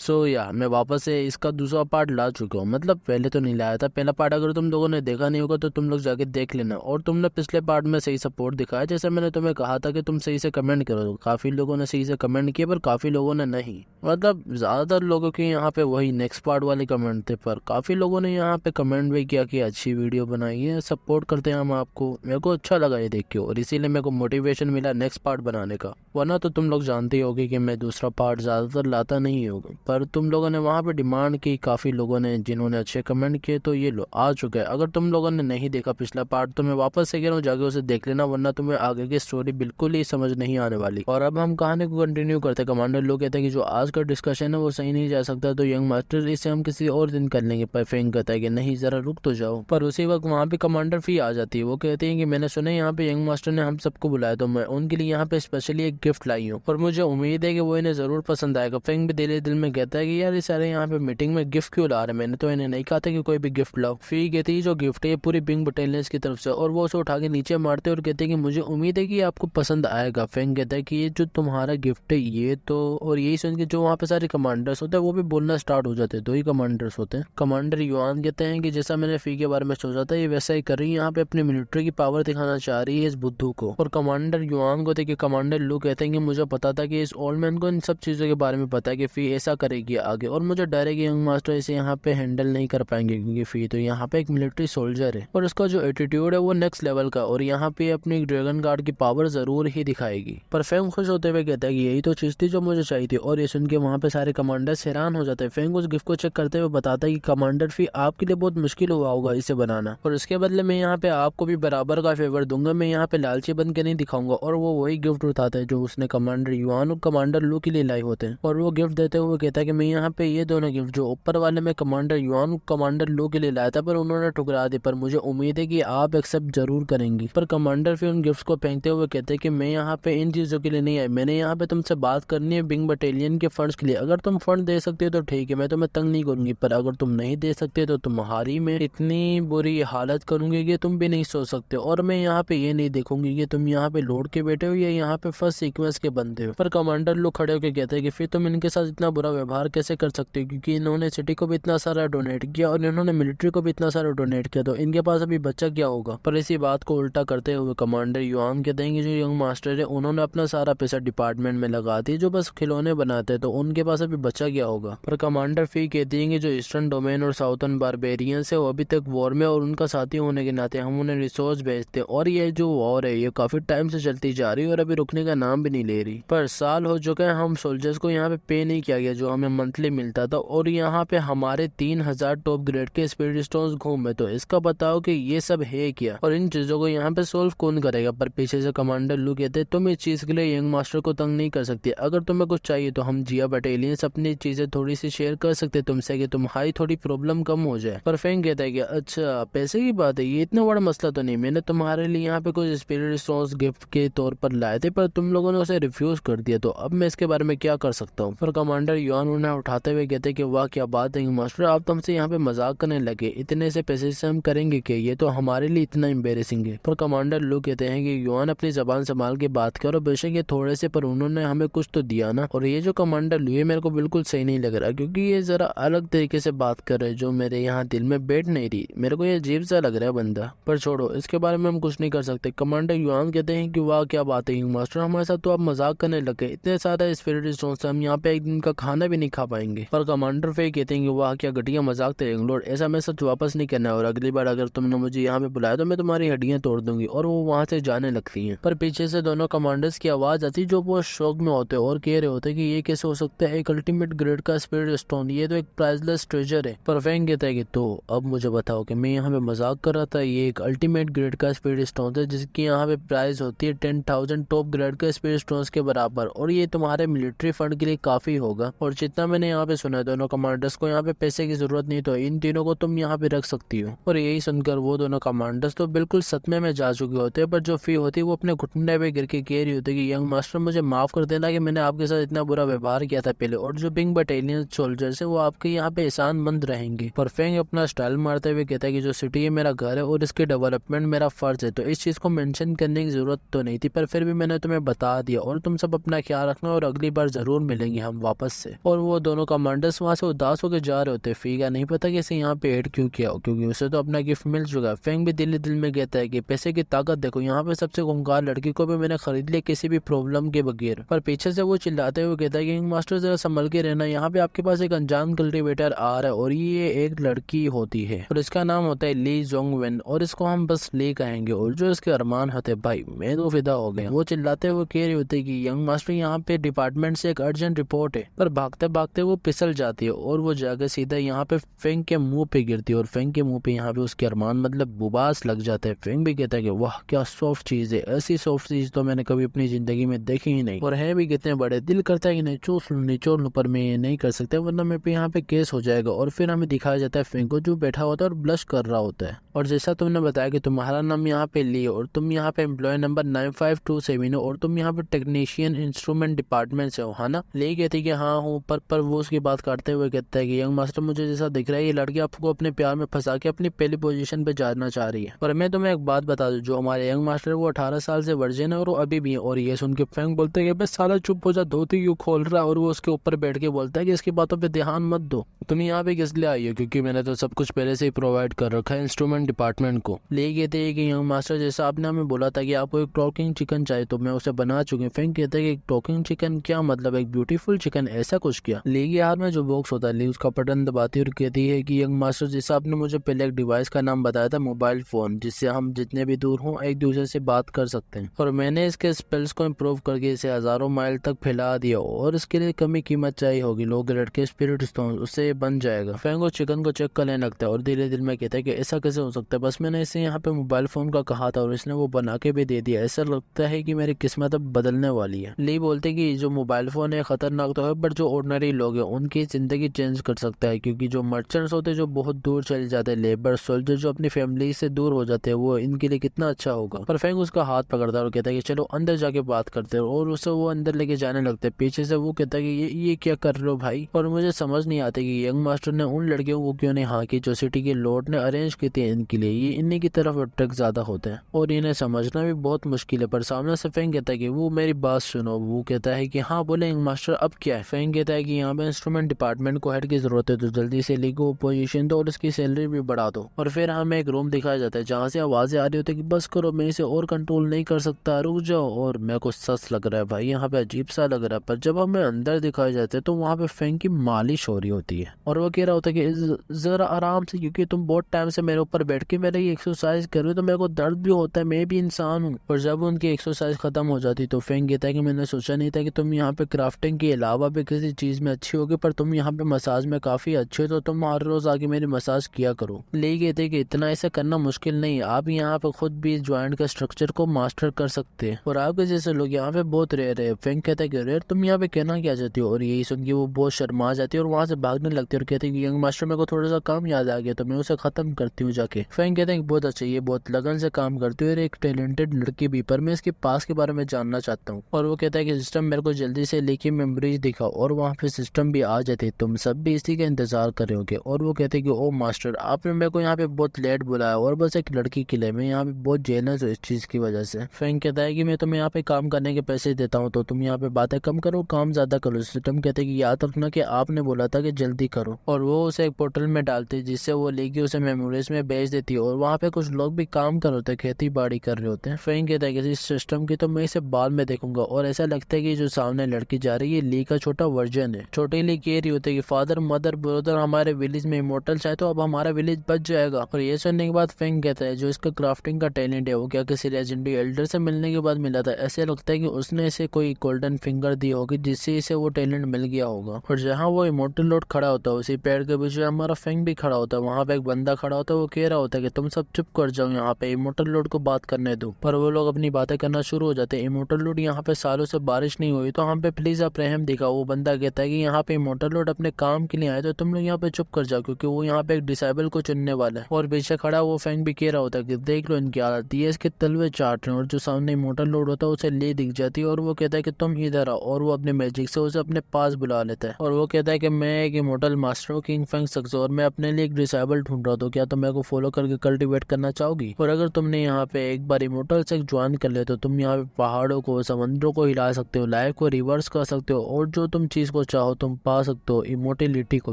मैं वापस से इसका दूसरा पार्ट ला चुका हूँ। मतलब पहले तो नहीं लाया था। पहला पार्ट अगर तुम लोगों ने देखा नहीं होगा तो तुम लोग जाके देख लेना। और तुमने पिछले पार्ट में सही सपोर्ट दिखाया, जैसे मैंने तुम्हें कहा था कि तुम सही से कमेंट करो। काफी लोगों ने सही से कमेंट किए पर काफी लोगों ने नहीं। मतलब ज्यादातर लोगों के यहाँ पे वही नेक्स्ट पार्ट वाले कमेंट थे, पर काफी लोगों ने यहाँ पे कमेंट भी किया कि अच्छी वीडियो बनाई है, सपोर्ट करते हैं हम आपको। मेरे को अच्छा लगा ये देख के और इसीलिए मेरे को मोटिवेशन मिला नेक्स्ट पार्ट बनाने का। वरना तो तुम लोग जानते ही होगे कि मैं दूसरा पार्ट ज्यादातर लाता नहीं होगा, पर तुम लोगों ने वहाँ पे डिमांड की, काफी लोगों ने जिन्होंने अच्छे कमेंट किए, तो ये लो आ चुका है। अगर तुम लोगों ने नहीं देखा पिछला पार्ट तो मैं वापस से कह रहा हूँ जाके उसे देख लेना, वरना तुम्हें आगे की स्टोरी बिल्कुल ही समझ नहीं आने वाली। और अब हम कहानी को कंटिन्यू करते हैं। कमांडर लोग कहते हैं कि जो आज का डिस्कशन है वो सही नहीं जा सकता, तो यंग मास्टर इसे हम किसी और दिन कर लेंगे। पर फेंग कहता है कि नहीं, जरा रुक तो जाओ। पर उसी वक्त वहाँ पे कमांडर फी आ जाती है। वो कहते हैं कि मैंने सुना यहाँ पे यंग मास्टर ने हम सबको बुलाया, तो मैं उनके लिए यहाँ पे स्पेशली एक गिफ्ट लाई हूँ और मुझे उम्मीद है कि वो इन्हें जरूर पसंद आएगा। फेंग भी दिल में कहता है कि यार ये सारे यहाँ पे मीटिंग में गिफ्ट क्यों ला रहे हैं, मैंने तो इन्हें नहीं कहा था कि कोई भी गिफ्ट लाओ। फी कहती है जो गिफ्ट है पूरी बिंग बटालियंस की तरफ से, और वो उसे उठा के नीचे मारते और कहते हैं कि मुझे उम्मीद है कि आपको पसंद आएगा। फेंग कहता है कि ये जो तुम्हारा गिफ्ट है ये तो, और यही सुन के जो वहाँ पे सारे कमांडर्स होते हैं वो भी बोलना स्टार्ट हो जाते हैं। दो ही कमांडर्स होते हैं। कमांडर युआन कहते हैं कि जैसा मैंने फी के बारे में सोचा था ये वैसा ही कर रही है, यहाँ पे अपनी मिलिट्री की पावर दिखाना चाह रही है इस बुद्धू को। और कमांडर युआन को देखिए कमांडर लू कहते हैं कि मुझे पता था कि इस ओल्ड मैन को इन सब चीजों के बारे में पता है कि फी ऐसा करेगी आगे, और मुझे डर है कि यंग मास्टर इसे यहाँ पे हैंडल नहीं कर पाएंगे, क्योंकि फी तो यहाँ पे एक मिलिट्री सोल्जर है और उसका जो एटीट्यूड है वो नेक्स्ट लेवल का, और यहाँ पे अपनी ड्रैगन गार्ड की पावर जरूर ही दिखाएगी। पर फेंग खुश होते हुए कहता है कि यही तो चीज थी जो मुझे चाहिए थी। और ये सुन के वहाँ पे सारे कमांडर्स हैरान हो जाते हैं। फेंग उस गिफ्ट को चेक करते हुए बताता है कि कमांडर फी आपके लिए बहुत मुश्किल हुआ होगा इसे बनाना, और इसके बदले मैं यहाँ पे आपको भी बराबर का फेवर दूंगा। मैं यहाँ पे लालची बन के नहीं दिखाऊंगा। और वो वही गिफ्ट उठाता है जो उसने कमांडर युआन और कमांडर लू के लिए लाए होते हैं, और वो गिफ्ट देते हुए कहता है कि मैं यहाँ पे ये दोनों गिफ्ट जो ऊपर वाले में कमांडर युआन कमांडर लू के लिए लाया था पर उन्होंने ठुकरा दी, पर मुझे उम्मीद है कि आप एक्सेप्ट जरूर करेंगी। पर कमांडर फिर उन गिफ्ट्स को फेंकते हुए कहते हैं कि मैं यहाँ पे इन चीजों के लिए नहीं आई, मैंने यहाँ पे तुमसे बात करनी है बिंग बटालियन के फंड्स के लिए। अगर तुम फंड दे सकते हो तो ठीक है, मैं तुम्हें तंग नहीं करूंगी, पर अगर तुम नहीं दे सकते तो तुम्हारी मैं इतनी बुरी हालत करूंगी कि तुम भी नहीं सोच सकते। और मैं यहाँ पे ये नहीं देखूंगी कि तुम यहाँ पे लौट के बैठे हो या यहाँ पे फर्स्ट सीक्वेंस के बनते हो। पर कमांडर लोग खड़े होकर कहते हैं कि फिर तुम इनके साथ इतना बुरा व्यवहार कैसे कर सकते हो, क्योंकि इन्होंने सिटी को भी इतना सारा डोनेट किया और इन्होंने मिलिट्री को भी इतना सारा डोनेट किया, तो इनके पास अभी बच्चा क्या होगा। पर इसी बात को उल्टा करते हुए कमांडर युआन कहते हैं कि जो यंग मास्टर है उन्होंने अपना सारा पैसा डिपार्टमेंट में लगा दिया जो बस खिलौने बनाते हैं, तो उनके पास अभी बच्चा क्या होगा। पर कमांडर फी कहती है कि जो ईस्टर्न डोमेन और साउथर्न बारबेरियंस है वो अभी तक वॉर में, और उनका साथी होने के नाते हम उन्हें रिसोर्स भेजते हैं, और ये जो वॉर है ये काफी टाइम से चलती जा रही है और अभी रुकने का नाम भी नहीं ले रही। पर साल हो चुका है हम सोल्जर्स को यहाँ पे नहीं किया गया जो हमें मंथली मिलता था, और यहाँ पे हमारे 3000 टॉप ग्रेड के स्पिरिट स्टोन्स घूमे, तो इसका बताओ कि ये सब है क्या और इन चीजों को यहाँ पे सोल्व कौन करेगा। पर पीछे से कमांडर लू कहते तुम इस चीज के लिए यंग मास्टर को तंग नहीं कर सकती, अगर तुम्हें कुछ चाहिए तो हम जिया बटालियंस अपनी चीजें थोड़ी सी शेयर कर सकते तुमसे कि तुम्हारी थोड़ी प्रॉब्लम कम हो जाए। पर फेंग कहता है कि अच्छा पैसे की बात है, ये इतना बड़ा मसला तो नहीं, मैंने तुम्हारे लिए यहाँ पे कुछ स्पिरिट स्टोन्स गिफ्ट के तौर पर लाए थे पर तुम लोगों ने उसे रिफ्यूज कर दिया, तो अब मैं इसके बारे में क्या कर सकता हूँ। पर कमांडर युआन उन्हें उठाते हुए कहते कि वाह क्या बात है मास्टर, आप तो हमसे यहाँ पे मजाक करने लगे, इतने से पैसे से हम करेंगे कि ये तो हमारे लिए इतना एम्बेरेसिंग है। पर कमांडर लोग कहते हैं कि युआन अपनी जबान संभाल के बात करो, बेशक ये थोड़े से पर उन्होंने हमें कुछ तो दिया ना। और ये जो कमांडर लू है मेरे को बिल्कुल सही नहीं लग रहा, क्योंकि ये जरा अलग तरीके से बात कर रहे जो मेरे यहाँ दिल में बैठ नहीं रही, मेरे को ये अजीब सा लग रहा है बंदा। पर छोड़ो इसके बारे में हम कुछ नहीं कर सकते। कमांडर युआन कहते हैं कि वाह क्या बात है मास्टर, हमारे साथ तो आप मजाक करने लगे, इतने सारे स्पिरिट स्टोन्स हम यहाँ पे एक दिन का खाना भी नहीं खा पाएंगे। पर कमांडर फे कहते हैं कि वाह क्या घटिया मजाक थे इंग्लॉर्ड, ऐसा मैं सच वापस नहीं करना है, और अगली बार अगर तुमने मुझे यहाँ पे बुलाया तो मैं तुम्हारी हड्डियां तोड़ दूंगी। और वो वहाँ से जाने लगती हैं। पर पीछे से दोनों कमांडर्स की आवाज आती जो वो शौक में होते और कह रहे होते कि ये कैसे हो सकता है, एक अल्टीमेट ग्रेड का स्पिरिट स्टोन, ये तो एक प्राइसलेस ट्रेजर है। पर फेंग कहता है कि तो अब मुझे बताओ कि मैं यहाँ पे मजाक कर रहा था, ये एक अल्टीमेट ग्रेड का स्पिरिट स्टोन है जिसकी यहाँ पे प्राइस होती है 10,000 टॉप ग्रेड के स्पिरिट स्टोन्स के बराबर, और ये तुम्हारे मिलिट्री फंड के लिए काफी होगा। और जितना मैंने यहाँ पे सुना है दोनों कमांडर्स को यहाँ पे पैसे की जरूरत नहीं, तो इन तीनों को तुम यहाँ पे रख सकती हो। और यही सुनकर वो दोनों कमांडर्स तो बिल्कुल सदमे में जा चुके होते हैं, पर जो फी होती है वो अपने घुटने पे गिर के कह रही होती है कि यंग मास्टर मुझे माफ कर देना कि मैंने आपके साथ इतना बुरा व्यवहार किया था पहले, और जो बिंग बटालियन सोल्जर्स है वो आपके यहाँ पे एहसानमंद रहेंगे। पर फेंग अपना स्टाइल मारते हुए कहता है कि जो सिटी है मेरा घर है और इसके डेवलपमेंट मेरा फर्ज है, तो इस चीज को मेंशन करने की जरूरत तो नहीं थी, पर फिर भी मैंने तुम्हें बता दिया, और तुम सब अपना ख्याल रखना और अगली बार जरूर मिलेंगे हम वापस से। और वो दोनों कमांडर्स वहाँ से उदास होकर जा रहे होते हैं। फी का नहीं पता कि इसे यहाँ पे ऐड क्यों किया हो, क्योंकि उसे तो अपना गिफ्ट मिल चुका है। फेंग भी दिल दिल में कहता है कि पैसे की ताकत देखो, यहाँ पे सबसे खूंखार लड़की को भी मैंने खरीद लिया किसी भी प्रॉब्लम के बगैर। पर पीछे से वो चिल्लाते हुए कहता है कि किंग मास्टर जरा संभल के रहना, यहाँ पे आपके पास एक अनजान कल्टीवेटर आ रहा है और ये एक लड़की होती है और इसका नाम होता है ली जोंग वेन और इसको हम बस ली कहेंगे। और जो इसके अरमान होते भाई मैं तो फिदा हो गया। वो चिल्लाते हुए कह रही होती कि यंग मास्टर यहाँ पे डिपार्टमेंट से एक अर्जेंट रिपोर्ट है। पर भागते भागते वो फिसल जाती है और वो जाकर सीधा यहाँ पे फेंग के मुंह पे गिरती है और फेंग के मुंह पे यहाँ पे उसके अरमान मतलब बुबास लग जाते हैं। फेंग भी कहता है कि वाह क्या सॉफ्ट चीज है, ऐसी सॉफ्ट चीज तो मैंने कभी अपनी जिंदगी में देखी ही नहीं, और है भी कितने बड़े। दिल करता है कि नहीं चूस लूं निचोड़ लूं, पर मैं ये नहीं कर सकता वरना मेरे पे यहाँ पे केस हो जाएगा। और फिर हमें दिखाया जाता है फेंग को जो बैठा होता है और ब्लश कर रहा होता है। और जैसा तुमने बताया कि तुम्हारा नाम यहाँ पे ली और तुम यहाँ पे एम्प्लॉय नंबर 9527 हो और तुम यहाँ पे टेक्नीशियन इंस्ट्रूमेंट डिपार्टमेंट से हो, है ना? ली कहती कि हाँ हूँ, पर वो उसकी बात करते हुए कहता है कि यंग मास्टर मुझे जैसा दिख रहा है ये लड़की आपको अपने प्यार में फंसा के अपनी पहली पोजीशन पे जाना चाह रही है। पर मैं तुम्हें एक बात बता दूं, जो हमारे यंग मास्टर है वो 18 साल से वर्जिन है और वो अभी भी है। और ये सुन के फेंग बोलते हैं कि बस साला चुप हो जा, धोती क्यों खोल रहा है? और वो उसके ऊपर बैठ के बोलता है कि इसकी बातों पे ध्यान मत दो, तुम यहाँ पे किस लिए आई हो? क्योंकि मैंने तो सब कुछ पहले से ही प्रोवाइड कर रखा है इंस्ट्रूमेंट डिपार्टमेंट को। ले कहते हैं कि यंग मास्टर जैसा आपने हमें बोला था कि आपको एक टॉकिंग चिकन चाहिए तो मैं उसे बना चुकी हूँ। फेंग कहते हैं कि टॉकिंग चिकन क्या मतलब, एक ब्यूटीफुल चिकन ऐसा कुछ क्या? ले के हाथ में जो बॉक्स होता है ली उसका बटन दबाती और कहती है कि यंग मास्टर जैसा आपने मुझे पहले एक डिवाइस का नाम बताया था मोबाइल फोन, जिससे हम जितने भी दूर हों एक दूसरे से बात कर सकते हैं, और मैंने इसके स्पेल्स को इम्प्रूव करके इसे हजारों माइल तक फैला दिया और इसके लिए कमी कीमत चाहिए होगी लो ग्रेड के स्पिरिट स्टोन, उससे ये बन जाएगा। फेंग वो चिकन को चेक करने लगता है और धीरे दिल में कहता है कि ऐसा कैसे हो सकता है, बस मैंने इसे यहाँ पे मोबाइल फोन का कहा था और इसने वो बना के भी दे दिया, ऐसा लगता है कि मेरी किस्मत अब बदलने वाली है। ली बोलते कि जो मोबाइल फोन है खतरनाक तो है बट जो ऑर्डिनरी लोग हैं उनकी जिंदगी चेंज कर सकता है, क्योंकि जो मर्चेंट्स होते हैं जो बहुत दूर चले जाते हैं, लेबर सोल्जर जो अपनी फैमिली से दूर हो जाते हैं, वो इनके लिए कितना अच्छा होगा। पर फेंग उसका हाथ पकड़ता है और कहता है कि चलो अंदर जाके बात करते हैं, और उसे वो अंदर लेके जाने लगते हैं। पीछे से वो कहता है कि ये क्या कर रहे हो भाई? और मुझे समझ नहीं आता कि यंग मास्टर ने उन लड़कियों को क्यों नहीं हाँ की जो सिटी के लॉर्ड ने अरेंज की थी इनके लिए। ये इन्हीं की तरफ अट्रैक्ट ज्यादा होते हैं और इन्हें समझना भी बहुत मुश्किल है। पर सामने से फेंग कहता है कि वो मेरी बात सुनो। वो कहता है कि हाँ बोले यंग मास्टर अब क्या है? फेंग कहता है कि यहाँ पे इंस्ट्रूमेंट डिपार्टमेंट को हेड की जरूरत है तो जल्दी से ली को पोजीशन दो और इसकी सैलरी भी बढ़ा दो। और फिर हमें एक रूम दिखाया जाता है जहाँ से आवाजें आ रही होती है कि बस करो मैं इसे और कंट्रोल नहीं कर सकता, रुक जाओ। और मेरे को सच लग रहा है भाई, यहाँ पे अजीब सा लग रहा है। पर जब हमें अंदर दिखाए जाते हैं तो वहाँ पे फेंग की मालिश हो रही होती है और वो कह रहा होता है कि जरा आराम से, क्योंकि तुम बहुत टाइम से मेरे ऊपर बैठ के मेरी एक्सरसाइज कर रहे हो तो मेरे को दर्द भी होता है, मैं भी इंसान हूँ। और जब उनकी एक्सरसाइज खत्म हो जाती तो फेंग कहता है कि मैंने सोचा नहीं था कि तुम यहाँ पे क्राफ्टिंग के अलावा भी किसी चीज में अच्छी होगी, पर तुम यहाँ पे मसाज में काफी अच्छे हो तो तुम हर रोज आके मेरी मसाज किया करो। ले कहते कि इतना ऐसा करना मुश्किल नहीं, आप यहाँ पे खुद भी ज्वाइंट के स्ट्रक्चर को मास्टर कर सकते हैं और आपके जैसे लोग यहाँ पे बहुत रेयर है। फेंग कहता है कि रेयर तुम यहाँ पे कहना क्या चाहती हो? और यही सुन के वो बहुत शर्मा जाती है और वहाँ से भागने लगती है और कहती है कि यंग मास्टर मेरे को थोड़ा सा काम याद आ गया तो मैं उसे खत्म करती हूँ जाके। फेंग कहते हैं बहुत अच्छा, ये बहुत लगन से काम करती है और एक टैलेंटेड लड़की भी, पर मैं इसके पास के बारे में जानना चाहता हूँ। और वो कहता है कि सिस्टम मेरे को जल्दी से लेके मेमोरीज दिखाओ और वहाँ पे सिस्टम भी आ जाते, तुम सब भी इसी का इंतजार कर रहे होगे। और वो कहते हैं कि ओ मास्टर आपने मेरे को यहाँ पे बहुत लेट बुलाया और बस एक लड़की के लिए, मैं यहाँ पे बहुत जेलस हूँ इस चीज की वजह से। फेंग कहता है कि मैं तुम्हें यहाँ पे काम करने के पैसे देता हूँ तो तुम यहाँ पे बातें कम करो काम ज्यादा करो। सिस्टम कहते हैं कि याद रखना कि आपने बोला था कि जल्दी करो। और वो उसे एक पोर्टल में डालती जिससे वो लेके उसे मेमोरीज में भेज देती है और वहाँ पे कुछ लोग भी काम कर होते हैं, खेती बाड़ी कर रहे होते हैं। फेंग कहता है कि इस सिस्टम की तो मैं इसे बाद में देखूंगा। और ऐसा लगता है कि जो सामने लड़की जा रही है ली का छोटा वर्जन है। छोटी ली कह रही होती है कि फादर मदर ब्रदर हमारे विलेज में इमोर्टल चाहे तो अब हमारा विलेज बच जाएगा। और ये सुनने के बाद फेंग कहता है जो इसका क्राफ्टिंग का टैलेंट है वो क्या किसी लेजेंडरी एल्डर से मिलने के बाद मिला था? ऐसे लगता है कि उसने इसे कोई गोल्डन फिंगर दी होगी जिससे इसे वो टैलेंट मिल गया होगा। और जहाँ वो इमोर्टल लॉर्ड खड़ा होता है उसी पेड़ के पीछे हमारा फेंग भी खड़ा होता है। वहाँ पे एक बंदा खड़ा होता है, वो कह रहा होता है कि तुम सब चुप कर जाओ, यहाँ पे इमोर्टल लॉर्ड को बात करने दो। पर वो लोग अपनी बातें करना शुरू हो जाते हैं। इमोर्टल लॉर्ड यहाँ पे सालों से बारिश नहीं हुई तो हम पे प्लीज आप रहम दिखाओ। वो बंदा कहता है कि यहाँ पे इमोर्टल लॉर्ड अपने काम के लिए आए तो तुम लोग यहाँ पे चुप कर जाओ, क्योंकि वो यहाँ पे एक डिसेबल को चुनने वाला है। और पीछे खड़ा वो फेंग भी कह रहा होता है कि देख लो इनकी हालत, ये इसके तलवे चाट रहे हैं। और जो सामने इमोर्टल लॉर्ड होता है उसे ले दिख जाती है और वो कहता है कि तुम इधर आओ, और वो अपने मैजिक से उसे अपने पास बुला लेता है। और वो कहता है कि मैं एक इमोर्टल इमोर्टल मास्टर हूँ किंग फेंग सक्सो और मैं अपने लिए एक डिसेबल ढूंढ रहा हूँ, क्या तुम मेरे को फॉलो करके कल्टीवेट करना चाहोगी? और अगर तुमने यहाँ पे एक बार इमोर्टल से ज्वाइन कर ले तो तुम यहाँ पे पहाड़ों को, समंदरों को हिला सकते हो, लाइफ को रिवर्स कर सकते हो और जो तुम चीज को चाहो तुम पा सकते हो, इमोर्टेलिटी को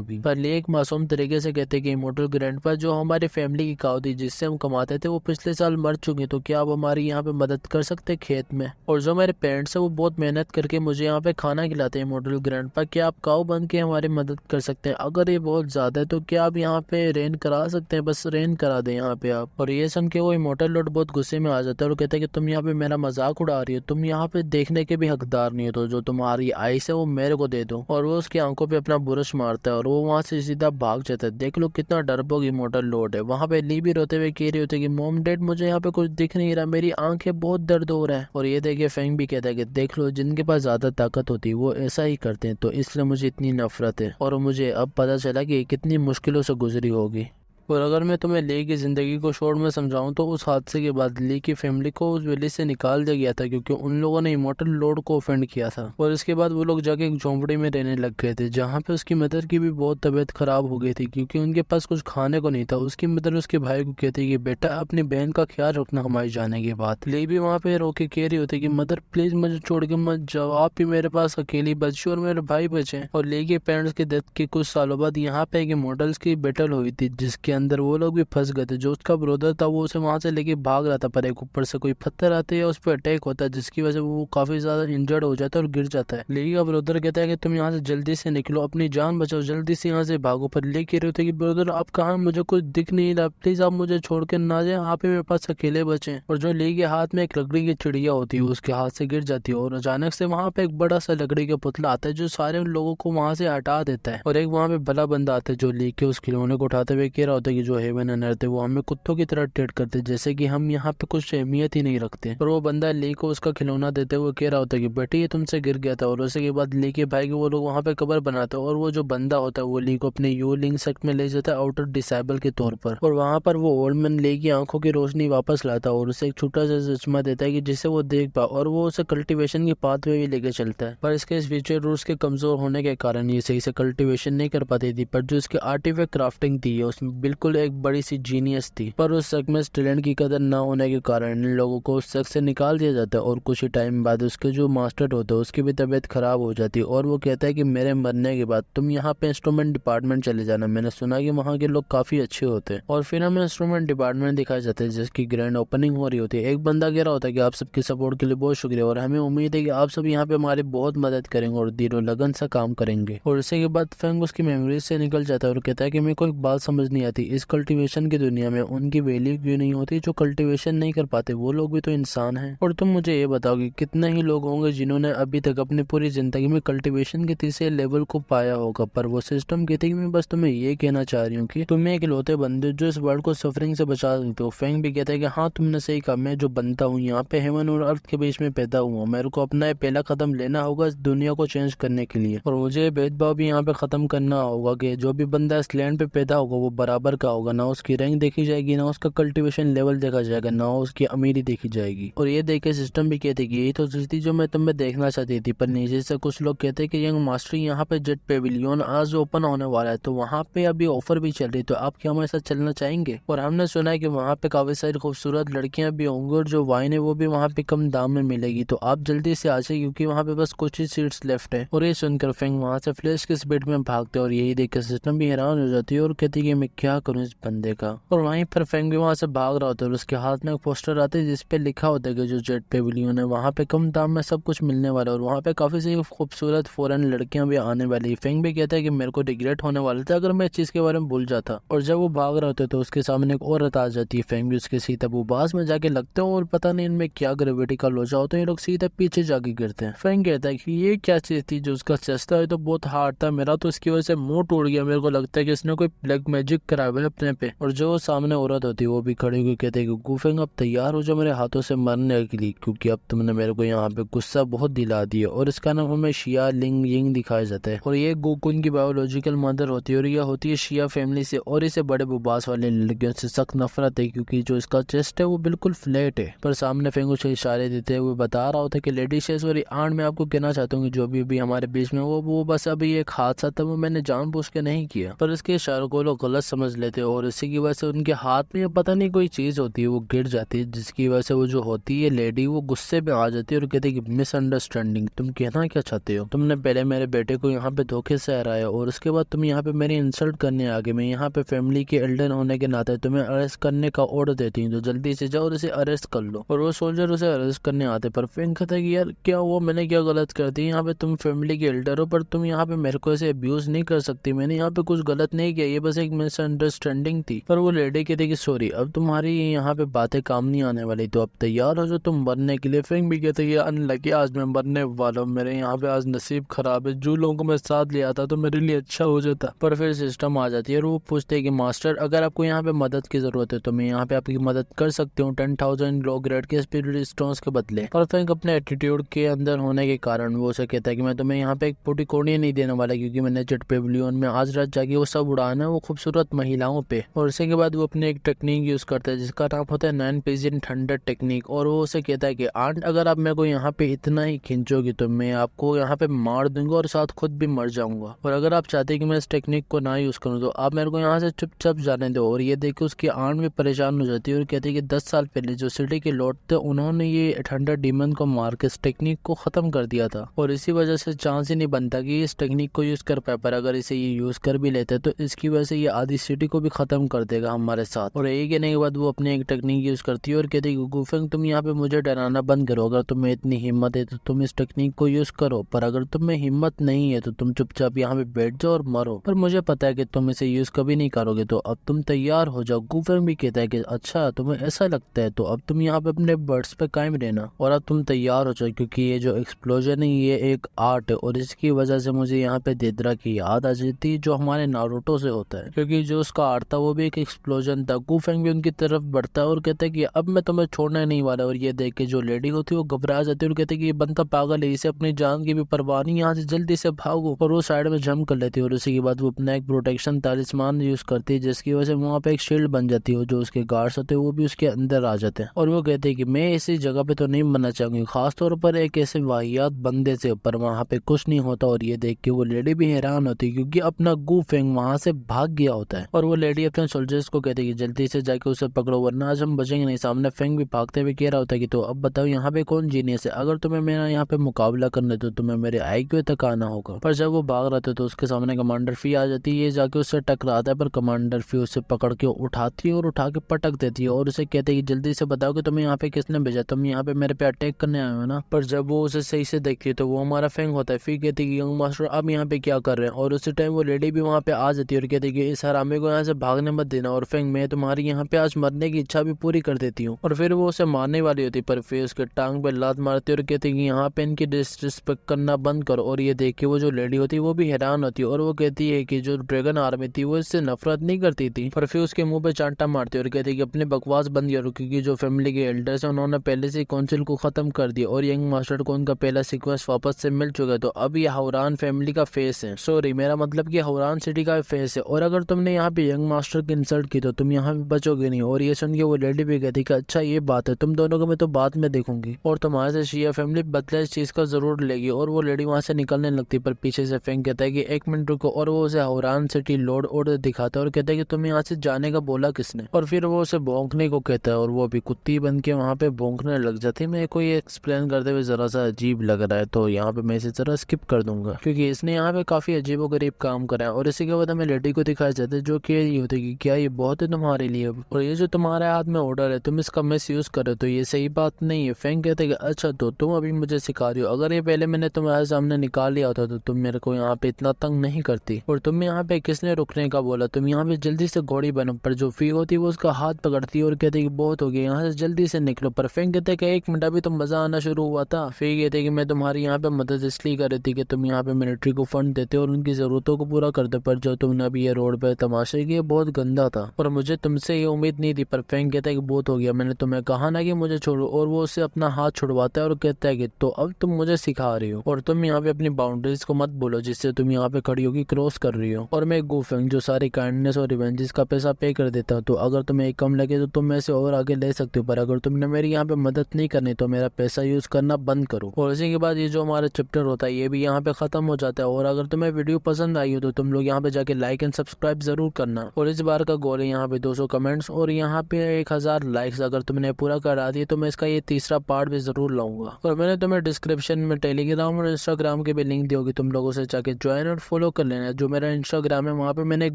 भी। पर एक मासूम तरीके से कहते कि इमोर्टल ग्रैंडपा जो हमारी फैमिली की काऊ थी जिससे हम कमाते थे वो पिछले साल मर चुके, तो क्या आप हमारी यहाँ पे मदद कर सकते खेत में? और जो मेरे पेरेंट्स है वो बहुत मेहनत करके मुझे यहाँ पे खाना खिलाते हैं इमोर्टल ग्रैंडपा, क्या आप काऊ बन के हमारी मदद कर सकते हैं? अगर ये बहुत ज्यादा है तो क्या आप यहाँ पे रेन करा सकते हैं? बस रेन करा दे यहाँ पे आप। और ये सुन के वो इमोर्टल लॉर्ड बहुत गुस्से में आ जाता है और कहता है कि तुम यहाँ पे मेरा मजाक उड़ा रही हो, तुम यहाँ पे देखने के भी हकदार नहीं हो, तो जो तुम्हारी आइस है वो मेरे को दे दो। और वो उसकी आंखों पे अपना बुरश मारता है और वो वहाँ से सीधा भाग जाता है। देख लो कितना डरपोक इमोर्टल लॉर्ड है। वहाँ पे ली भी रोते हुए कह रही होती है कि मॉम डैड मुझे यहाँ पे कुछ दिख नहीं रहा, मेरी आंखें बहुत दर्द हो रहा है। और ये देखिए फेंग भी कहता है कि देख लो जिनके पास ज्यादा ताकत होती है वो ऐसा ही करते हैं, तो इसलिए मुझे इतनी नफरत है। और मुझे अब पता चला कि कितनी मुश्किलों से गुजरी होगी। और अगर मैं तुम्हें ली की जिंदगी को शॉर्ट में समझाऊं तो उस हादसे के बाद ली की फैमिली को उस विलेज से निकाल दिया गया था क्योंकि उन लोगों ने इमोर्टल लॉर्ड को ऑफेंड किया था। और इसके बाद वो लोग जाके एक झोंपड़ी में रहने लग गए थे जहाँ पे उसकी मदर की भी बहुत तबीयत खराब हो गई थी क्योंकि उनके पास कुछ खाने को नहीं था। उसकी मदर उसके भाई को कहती कि बेटा अपनी बहन का ख्याल रखना हमारे जाने के बाद। ली भी वहाँ पे रोके कह रही होती कि मदर प्लीज मुझे छोड़ के मत जाओ, आप भी मेरे पास अकेली बची और मेरे भाई बचे। और ली के पेरेंट्स के डेथ के कुछ सालों बाद यहाँ पे एक इमोर्टल्स की बैटल हुई थी जिसके अंदर वो लोग भी फंस गए थे। जो उसका ब्रदर था वो उसे वहां से लेके भाग रहा था पर एक ऊपर से कोई पत्थर आते या उस पर अटैक होता है जिसकी वजह से वो काफी ज्यादा इंजर्ड हो जाता है और गिर जाता है। ली का ब्रदर कहता है कि तुम यहाँ से जल्दी से निकलो, अपनी जान बचाओ, जल्दी से यहाँ से भागो। पर ली कह रहे होते कि ब्रदर आप कहाँ, मुझे कुछ दिख नहीं रहा, प्लीज आप मुझे छोड़ के ना जाए, आप ही मेरे पास अकेले बचे। और जो ली के हाथ में एक लकड़ी की चिड़िया होती है उसके हाथ से गिर जाती है और अचानक से वहां पे एक बड़ा सा लकड़ी का पुतला आता है जो सारे लोगों को वहां से हटा देता है। और एक वहां पे भला बंदा आता है जो ली के उस खिलौने को उठाते हुए कह रहा होता है कि जो हेवन एंड अर्थ है वो हमें कुत्तों की तरह ट्रीट करते जैसे कि हम यहाँ पे कुछ अहमियत ही नहीं रखते। और वो बंदा ली को उसका खिलौना देते हुए कह रहा होता है कि बेटी ये तुमसे गिर गया था। और उसी के बाद ली के भाई के वो लोग वहाँ पे कब्र बनाते हैं और वो जो बंदा होता है वो ली को अपने यू लिंक सेक्ट में ले जाता है आउटर डिसेबल के तौर पर। और वहाँ पर वो ओल्ड मैन ली की आंखों की रोशनी वापस लाता है और उसे एक छोटा सा चश्मा देता है कि जिससे वो देख पाए और वो उसे कल्टीवेशन की पाथ में भी लेके चलता है। पर इसके फ्यूचर रूट्स के कमजोर होने के कारण ये सही से कल्टीवेशन नहीं कर पाती थी। पर जो इसकी आर्टिफैक्ट क्राफ्टिंग थी उसमें बिल्कुल एक बड़ी सी जीनियस थी। पर उस शक में टैलेंट की कदर न होने के कारण इन लोगों को उस शक से निकाल दिया जाता है और कुछ ही टाइम बाद उसके जो मास्टर होता है उसकी भी तबीयत खराब हो जाती है और वो कहता है कि मेरे मरने के बाद तुम यहाँ पे इंस्ट्रूमेंट डिपार्टमेंट चले जाना, मैंने सुना कि वहाँ के लोग काफी अच्छे होते हैं। और फिर हमें इंस्ट्रूमेंट डिपार्टमेंट दिखाया जाता है जिसकी ग्रैंड ओपनिंग हो रही होती है। एक बंदा कह रहा होता है कि आप सबके सपोर्ट के लिए बहुत शुक्रिया और हमें उम्मीद है कि आप सब यहाँ पे हमारी बहुत मदद करेंगे और दिलो लगन से काम करेंगे। और इसी के बाद फेंग उसकी मेमोरीज से निकल जाता है और कहता है कि मेरे को एक बात समझ नहीं आती, इस कल्टीवेशन की दुनिया में उनकी वैल्यू क्यों नहीं होती जो कल्टीवेशन नहीं कर पाते, वो लोग भी तो इंसान हैं। और तुम मुझे ये बताओ कि कितने ही लोग होंगे जिन्होंने अभी तक अपनी पूरी जिंदगी में कल्टीवेशन के तीसरे लेवल को पाया होगा पर वो सिस्टम कहती है कि मैं बस तुम्हें ये कहना चाह रही हूँ कि तुम एक इकलौते बंदे जो इस वर्ल्ड को सफरिंग से बचा सकते हो। फेंग भी कहता है कि हाँ तुमने सही कहा, मैं जो बनता हूँ यहाँ पे हेवन और अर्थ के बीच में पैदा हुआ, मेरे को अपना पहला कदम लेना होगा इस दुनिया को चेंज करने के लिए। और मुझे भेदभाव भी यहाँ पे खत्म करना होगा कि जो भी बंदा इस लैंड पे पैदा होगा वो बराबर का होगा, ना उसकी रैंक देखी जाएगी, ना उसका कल्टीवेशन लेवल देखा जाएगा, ना उसकी अमीरी देखी जाएगी। और ये देख के सिस्टम भी कहते कि यही तो चीज थी जो मैं तुम्हें देखना चाहती थी। पर नीचे से कुछ लोग कहते हैं कि यंग मास्टर यहाँ पे जेट पेविलियन आज ओपन होने वाला है तो वहाँ पे अभी ऑफर भी चल रही, तो आप क्या हमारे साथ चलना चाहेंगे? और हमने सुना है कि वहाँ पे काफी सारी खूबसूरत लड़कियां भी होंगी और जो वाइन है वो भी वहाँ पे कम दाम में मिलेगी, तो आप जल्दी से आ जाइए क्योंकि वहाँ पे बस कुछ ही सीट्स लेफ्ट है। और ये सुनकर फेंग वहाँ से फ्लैश के स्पीड में भागते और यही देख कर सिस्टम भी हैरान हो जाती है और कहती है कि मैं क्या करूँ इस बंदे का। और वहीं पर फेंग भी वहाँ से भाग रहा होता है और उसके हाथ में एक पोस्टर आता है जिसपे लिखा होता है कि जो जेट पेविलियन है वहाँ पे कम दाम में सब कुछ मिलने वाला है और वहाँ पे काफी सारी खूबसूरत फॉरेन लड़कियां भी आने वाली है। फेंग भी कहता है कि मेरे को रिग्रेट होने वाला था अगर मैं इस चीज के बारे में भूल जाता। और जब वो भाग रहे होते तो उसके सामने एक औरत आ जाती है। फेंग भी उसके सीधा बुबास में जाके लगते हैं और पता नहीं इनमें क्या ग्रेविटी का लोचा होता है, ये लोग सीधा पीछे जाके गिरते हैं। फेंग कहता है कि ये क्या चीज थी जो उसका चेस्ट है तो बहुत हार्ड था, मेरा तो इसकी वजह से मुंह टूट गया, मेरे को लगता है कि इसने कोई ब्लैक मैजिक करा है भाई अपने पे। और जो सामने औरत होती है वो भी खड़ी हुई कहते हैं कि गुफेंग अब तैयार हो जाओ मेरे हाथों से मरने के लिए, क्योंकि अब तुमने मेरे को यहाँ पे गुस्सा बहुत दिला दिया। और इसका नाम हमें शिया लिंग यिंग दिखाया जाता है। और ये गोकुन की बायोलॉजिकल मदर होती है और ये होती है शिया फैमिली से। और इसे बड़े बुबास वाले लड़कियों से सख्त नफरत है, क्योंकि जो इसका चेस्ट है वो बिल्कुल फ्लैट है। पर सामने फेंग उसे इशारे देते हुए बता रहा होता है कि लेडी शेसवरी आंट, मैं आपको कहना चाहता हूँ कि जो भी हमारे बीच में वो बस अभी एक हादसा था, वो मैंने जानबूझ के नहीं किया। पर इसके इशारों को लोग गलत समझ लेते हैं और इसी की वजह से उनके हाथ में पता नहीं कोई चीज होती है वो गिर जाती है, जिसकी वजह से वो जो होती है लेडी वो गुस्से में आ जाती है और कहती है कि मिसअंडरस्टैंडिंग, तुम कहना क्या चाहते हो? तुमने पहले मेरे बेटे को यहाँ पे धोखे से हराया और उसके बाद तुम यहाँ पे मेरी इंसल्ट करने आ गए। मैं यहाँ पे फैमिली के एल्डर होने के नाते तुम्हें अरेस्ट करने का ऑर्डर देती हूँ, तो जल्दी से जाओ और इसे अरेस्ट कर लो। और वो सोल्जर उसे अरेस्ट करने आते, पर फेंग कहता है कि यार क्या वो मैंने क्या गलत कर दी? यहाँ पे तुम फैमिली के एल्डर हो, पर तुम यहाँ पे मेरे को ऐसे अब्यूज नहीं कर सकती। मैंने यहाँ पे कुछ गलत नहीं किया, ये बस एक मिसअंडरस्टैंडिंग थी। पर वो लेडी कहती कि सॉरी, अब तुम्हारी यहाँ पे बातें काम नहीं आने वाली, तो अब तैयार हो जो तुम मरने के लिए। फेंग भी कहते कि अनलकी, आज मैं मरने वाला हूँ, मेरे यहाँ पे आज नसीब खराब है, जो लोगों को मैं साथ लिया था तो मेरे लिए अच्छा हो जाता। पर फिर सिस्टम आ जाती है और वो पूछते हैं कि मास्टर अगर आपको यहाँ पे मदद की जरूरत है तो मैं यहाँ पे आपकी मदद कर सकती हूँ 10,000 लो ग्रेड के स्पिरिट स्टोन्स के बदले। पर फेंग अपने एटीट्यूड के अंदर होने के कारण वो उसे कहता है कि मैं तुम्हें यहाँ पे एक पूरी कोड़ी नहीं देने वाला, क्योंकि मैंने जेट पेविलियन में आज रात जाके वो सब उड़ाना है वो खूबसूरत महिलाओं पे। और इसी के बाद वो अपने एक टेक्निक यूज करता है जिसका नाम होता है 9 पिजन थंडर टेक्निक। और वो उसे कहता है कि आंट अगर आप मेरे को यहाँ पे इतना ही खींचोगी तो मैं आपको यहाँ पे मार दूंगा और साथ खुद भी मर जाऊंगा। और अगर आप चाहते हैं कि मैं इस टेक्निक को ना यूज करूँ तो आप मेरे को यहाँ से चुपचाप जाने दो। और ये देख के उसकी आंट भी परेशान हो जाती है और कहती है कि 10 साल पहले जो सिटी के लॉर्ड थे उन्होंने ये थंडर डीमन को मार के इस टेक्निक को खत्म कर दिया था, और इसी वजह से चांस ही नहीं बनता कि इस टेक्निक को यूज कर पाए। पर अगर इसे ये यूज कर भी लेते तो इसकी वजह से ये आधी सिटी को भी खत्म कर देगा हमारे साथ। और यही कहने के बाद वो अपनी एक टेक्निक यूज करती है और कहती है गुफेंग तुम यहाँ पे मुझे डराना बंद करो, अगर तुम्हें इतनी हिम्मत है तो तुम इस टेक्निक को यूज करो, पर अगर तुम्हें हिम्मत नहीं है तो तुम चुपचाप यहाँ पे बैठ जाओ और मरो। पर मुझे पता है कि तुम इसे यूज कभी नहीं करोगे, तो अब तुम तैयार हो जाओ। गुफेंग भी कहता है कि अच्छा तुम्हें ऐसा लगता है, तो अब तुम यहाँ पे अपने बर्ड्स पे कायम रहना और अब तुम तैयार हो जाओ, क्योंकि ये जो एक्सप्लोजन है ये एक आर्ट है और इसकी वजह से मुझे यहाँ पे देदरा की याद आ जाती है जो हमारे नारुतो से होता है, क्योंकि जो उसका आर्ट था वो भी एक एक्सप्लोजन था। गुफेंग भी उनकी तरफ बढ़ता है और कहता है कि अब मैं तुम्हें छोड़ने नहीं वाला। और ये देख के जो लेडी होती है वो घबरा जाती है और कहती है कि ये बंदा पागल है, इसे अपनी जान की भी परवाह नहीं, यहाँ से जल्दी से भागो। और वो साइड में जंप कर लेती है और उसी के बाद वो अपना एक प्रोटेक्शन तालिस्मान यूज करती है जिसकी वजह से वहाँ पे एक शील्ड बन जाती है और जो उसके गार्ड्स होते हैं वो भी उसके अंदर आ जाते हैं। और वो कहते हैं कि मैं इसी जगह पे तो नहीं मरना चाहूंगी, खासतौर पर एक ऐसे वाहियात बंदे से, पर वहाँ पे कुछ नहीं होता। और ये देख के वो लेडी भी हैरान होती है क्योंकि अपना गुफेंग वहां से भाग गया होता है। और वो लेडी अपने सोल्जर्स को कहती है कि जल्दी से जाके उसे पकड़ो वरना आज हम बचेंगे नहीं। सामने फेंग भी भागते हुए कह रहा होता है कि तो अब बताओ यहाँ पे कौन जीनियस है, अगर तुम्हें मेरा यहाँ पे मुकाबला करना तो तुम्हें मेरे IQ तक आना होगा। पर जब वो भाग रहे थे तो उसके सामने कमांडर फी आ जाती है, ये जाके उससे टकराता है, पर कमांडर फी उसे पकड़ के उठाती है और उठा के पटक देती है और उसे कहते हैं कि जल्दी से बताओ कि तुम्हें यहाँ पे किसने भेजा, तुम यहाँ पे मेरे पे अटैक करने आए हो ना। पर जब वो उसे सही से देखती है तो वो हमारा फेंग होता है। फी कहती है कि यंग मास्टर आप यहाँ पे क्या कर रहे हैं, और उसी टाइम वो लेडी भी वहाँ पे आ जाती है और कहती है कि इस हरामी को यहाँ से भागने मत देना, और फेंग मैं तुम्हारी यहाँ पे आज मरने की इच्छा भी पूरी कर देती हूँ। और फिर वो उसे मारने वाली होती पर फिर उसके टांग पे लात मारती है और कहती है कि यहाँ पे इनकी डिसरिस्पेक्ट करना बंद करो। और ये देख के वो जो लेडी होती है वो भी हैरान होती है और वो कहती है कि जो ड्रैगन आर्मी थी वो इससे नफरत नहीं करती थी, पर फिर उसके मुंह पे चांटा मारती है और कहती है कि अपने बकवास बंद करो, क्योंकि जो फैमिली के एल्डर्स हैं उन्होंने पहले से काउंसिल को खत्म कर दिया और यंग मास्टर को उनका पहला सीक्वेंस वापस से मिल चुका है, तो अब ये हवरान फैमिली का फेस है, सॉरी मेरा मतलब कि हवरान सिटी का फेस है। और अगर तुमने यहाँ पे यंग मास्टर की इंसल्ट की तो तुम यहाँ पे बचोगे नहीं। और ये सुन के वो लेडी भी कहती कि अच्छा ये बात है, तुम दोनों को मैं तो बाद में देखूंगी और तुम्हारे से शिया फैमिली बदला इस चीज का जरूर लेगी। और वो लेडी वहां से निकलने लगती पर पीछे से फेंग कहता है कि 1 मिनट रुको, और वो उसे हवरान सिटी लॉर्ड ऑर्डर दिखाता है और कहता है कि तुम्हें यहाँ से जाने का बोला किसने। और फिर वो उसे भौंकने को कहता है और वो अभी कुत्ती बन के वहाँ पे भौंकने लग जाती है। मेरे को ये एक्सप्लेन करते हुए जरा सा अजीब लग रहा है तो यहाँ पे मैं इसे जरा स्किप कर दूंगा क्योंकि इसने यहाँ पे काफी अजीबो गरीब काम करा है। और इसी के बाद हमें लेडी को दिखाया जाता है जो कि ये होती है कि क्या ये बहुत है तुम्हारे लिए, और ये जो तुम्हारे हाथ में ऑर्डर है तुम इसका मिस यूज करे तो ये सही बात नहीं है। फेंग कहते हैं कि अच्छा तो तुम अभी मुझे सिखा रही हो, अगर ये पहले मैंने तुम्हारे सामने निकाल लिया होता तो तुम मेरे को यहाँ पे इतना तंग नहीं करती। और तुम यहाँ पे किसने रुकने का बोला, तुम यहाँ पे जल्दी से घोड़ी बनो। पर जो फी होती है वो उसका हाथ पकड़ती है और कहती है कि बहुत हो गया, यहाँ से जल्दी से निकलो। पर फेंग कहते हैं कि 1 मिनट अभी तो मजा आना शुरू हुआ था। फी कहते हैं कि मैं तुम्हारी यहाँ पे मदद इसलिए कर रही थी कि तुम यहाँ पे मिलिट्री को फंड देते और उनकी जरूरतों को पूरा करते, पर जो तुमने अभी ये रोड पे तमाशे जैसे कि ये बहुत गंदा था और मुझे तुमसे ये उम्मीद नहीं थी। पर फैंग कहता है कि बहुत हो गया, मैंने तुम्हें कहा ना कि मुझे छोड़ो, और वो उससे अपना हाथ छुड़वाता है और कहता है कि तो अब तुम मुझे सिखा रही हो और तुम यहाँ पे अपनी बाउंड्रीज को मत बोलो जिससे तुम यहाँ पे खड़ी होगी क्रॉस कर रही हो। और मैं गु फेंग जो सारी काइंडनेस और रिवेंजेस का पैसा पे कर देता हूँ, तो अगर तुम्हें एक कम लगे तो तुम मेरे से और आगे ले सकते हो, पर अगर तुमने मेरी यहाँ पे मदद नहीं करनी तो मेरा पैसा यूज करना बंद करो। और इसी के बाद ये जो हमारा चैप्टर होता है ये भी यहाँ पे खत्म हो जाता है। और अगर तुम्हें वीडियो पसंद आई हो तो तुम लोग यहाँ पे जाके लाइक एंड सब्सक्राइब जरूर करना। और इस बार का गोल है यहाँ पे 200 कमेंट्स और यहाँ पे 1000 लाइक्स। अगर तुमने पूरा करा दिए तो मैं इसका ये तीसरा पार्ट भी जरूर लाऊंगा। और मैंने तुम्हें डिस्क्रिप्शन में टेलीग्राम और इंस्टाग्राम के भी लिंक दी होगी, तुम लोगों से जाके ज्वाइन और फॉलो कर लेना। जो मेरा इंस्टाग्राम है वहाँ पे मैंने एक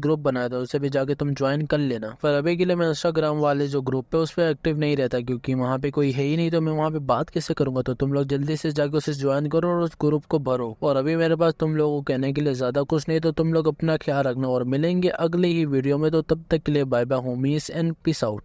ग्रुप बनाया था, उसे भी जाके तुम ज्वाइन कर लेना। पर अभी के लिए मैं इंस्टाग्राम वाले जो ग्रुप है उस पर एक्टिव नहीं रहता क्योंकि वहाँ पे कोई है ही नहीं, तो मैं वहाँ पे बात कैसे करूंगा। तो तुम लोग जल्दी से जाके उसे ज्वाइन करो और उस ग्रुप को भरो। और अभी मेरे पास तुम लोगों को कहने के लिए ज्यादा कुछ नहीं, तो तुम लोग अपना ख्याल रखना और मिलेंगे अगली ही वीडियो में। तो तब तक के लिए bye bye homies and peace out.